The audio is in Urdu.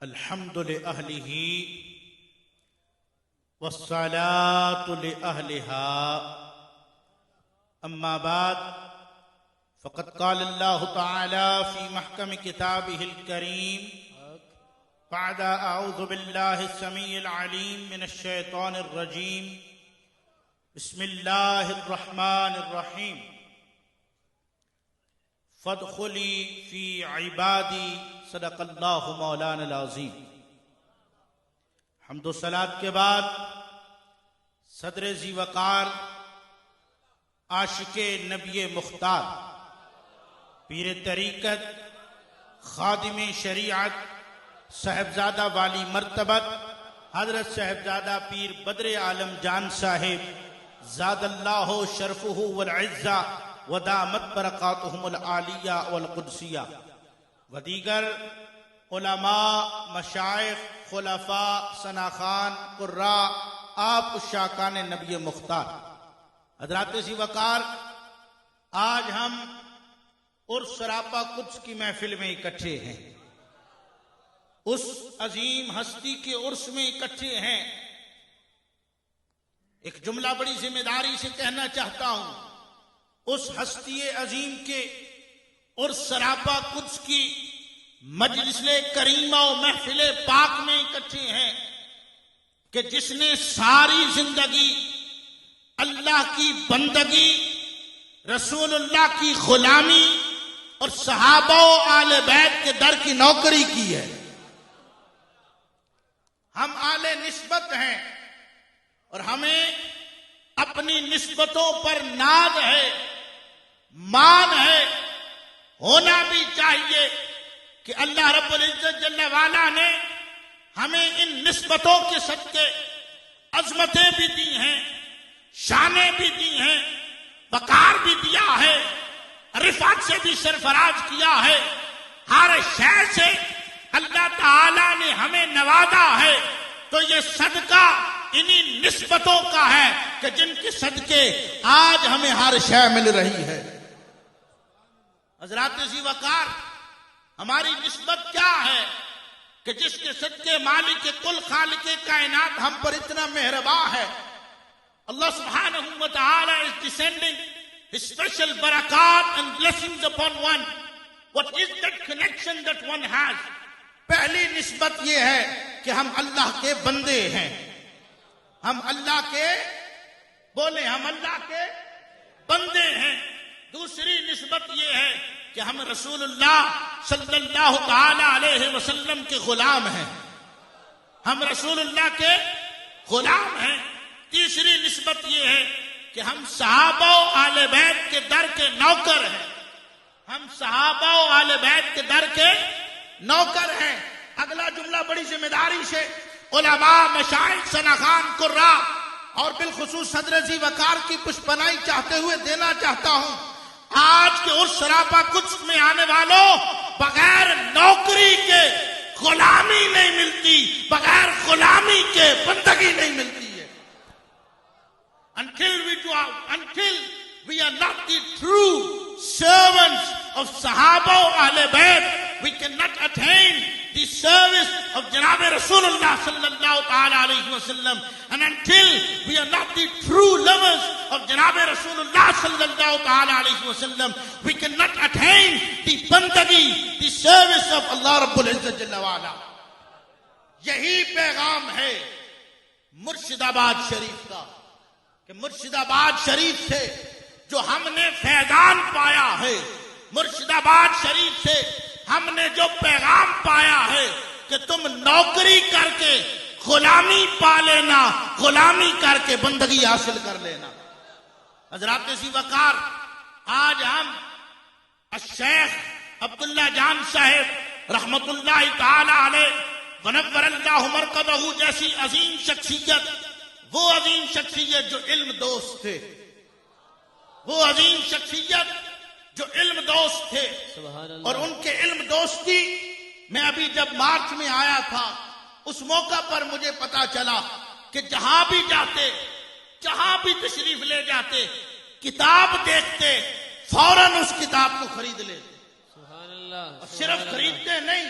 الحمد لأهله والصلاة لأهلها أما بعد فقد قال الله تعالى في محكم كتابه الكريم بعد أعوذ بالله السميع العليم من الشيطان الرجيم بسم الله الرحمن الرحيم فادخلی فی عبادی صدق اللہ مولانا العظیم۔ حمد و صلات کے بعد صدر ذی وقار عاشق نبی مختار پیر طریقت خادم شریعت صاحبزادہ والی مرتبت حضرت صاحبزادہ پیر بدر عالم جان صاحب زاد اللہ شرفہ والعزہ ودامت برکاتہم العالیہ والقدسیہ و دیگر علماء، مشائخ، خلفاء، ثناخان، قراء، آپ عشاقان نبی مختار، حضرات ذی وقار، آج ہم عرس سراپا قدس کی محفل میں اکٹھے ہیں، اس عظیم ہستی کے عرس میں اکٹھے ہیں۔ ایک جملہ بڑی ذمہ داری سے کہنا چاہتا ہوں، اس ہستی عظیم کے عرس سراپا قدس کی مجلس کریمہ و محفل پاک میں اکٹھے ہیں کہ جس نے ساری زندگی اللہ کی بندگی، رسول اللہ کی غلامی اور صحابہ و آل بیت کے در کی نوکری کی ہے۔ ہم آل نسبت ہیں اور ہمیں اپنی نسبتوں پر ناز ہے، مان ہے، ہونا بھی چاہیے کہ اللہ رب العزت جل وعلا نے ہمیں ان نسبتوں کے صدقے عظمتیں بھی دی ہیں، شانیں بھی دی ہیں، وقار بھی دیا ہے، رفعت سے بھی سرفراز کیا ہے، ہر شے سے اللہ تعالی نے ہمیں نوازا ہے۔ تو یہ صدقہ انہی نسبتوں کا ہے کہ جن کے صدقے آج ہمیں ہر شے مل رہی ہے۔ حضرات ذی وقار، ہماری نسبت کیا ہے کہ جس کے صدقے مالک کل خالق کائنات ہم پر اتنا مہربان ہے۔ اللہ سبحانہ وتعالی is descending his special barakat and blessings upon one. What is that connection that one has? پہلی نسبت یہ ہے کہ ہم اللہ کے بندے ہیں، ہم اللہ کے ہم اللہ کے بندے ہیں۔ دوسری نسبت یہ ہے کہ ہم رسول اللہ صلی اللہ تعالی علیہ وسلم کے غلام ہیں، ہم رسول اللہ کے غلام ہیں۔ تیسری نسبت یہ ہے کہ ہم صحابہ و آل بیت کے در کے نوکر ہیں، ہم صحابہ و آل بیت کے در کے نوکر ہیں۔ اگلا جملہ بڑی ذمہ داری سے علماء، مشائخ، ثناخان، قراء اور بالخصوص صدر ذی وقار کی پشپنائی چاہتے ہوئے دینا چاہتا ہوں۔ آج کے عرس سراپا قدس میں آنے والوں، بغیر نوکری کے غلامی نہیں ملتی، بغیر غلامی کے بندگی نہیں ملتی ہے۔ Until we are not the true servants of Sahaba or Ahl Bayt, we cannot attain the service of Janab Rasulullah sallallahu ta'ala alayhi wa sallam. And until we are not the true lovers of Janab Rasulullah sallallahu ta'ala alayhi wa sallam, we cannot attain the bandagi, the service of Allah Rabbul Izzat Jalla wa Ala. یہی پیغام ہے مرشد آباد شریف کا کہ مرشد آباد شریف سے جو ہم نے فیضان پایا ہے، مرشد آباد شریف سے ہم نے جو پیغام پایا ہے کہ تم نوکری کر کے غلامی پا لینا، غلامی کر کے بندگی حاصل کر لینا۔ حضرات ذی وقار، آج ہم الشیخ عبداللہ جان صاحب رحمت اللہ تعالی علیہ ونور اللہ مرقدہ جیسی عظیم شخصیت، وہ عظیم شخصیت جو علم دوست تھے، وہ عظیم شخصیت جو علم دوست تھے، اور ان کے علم دوستی میں ابھی جب مارچ میں آیا تھا، اس موقع پر مجھے پتا چلا کہ جہاں بھی جاتے، جہاں بھی تشریف لے جاتے، کتاب دیکھتے، فوراً اس کتاب کو خرید لیتے، اور صرف خریدتے نہیں،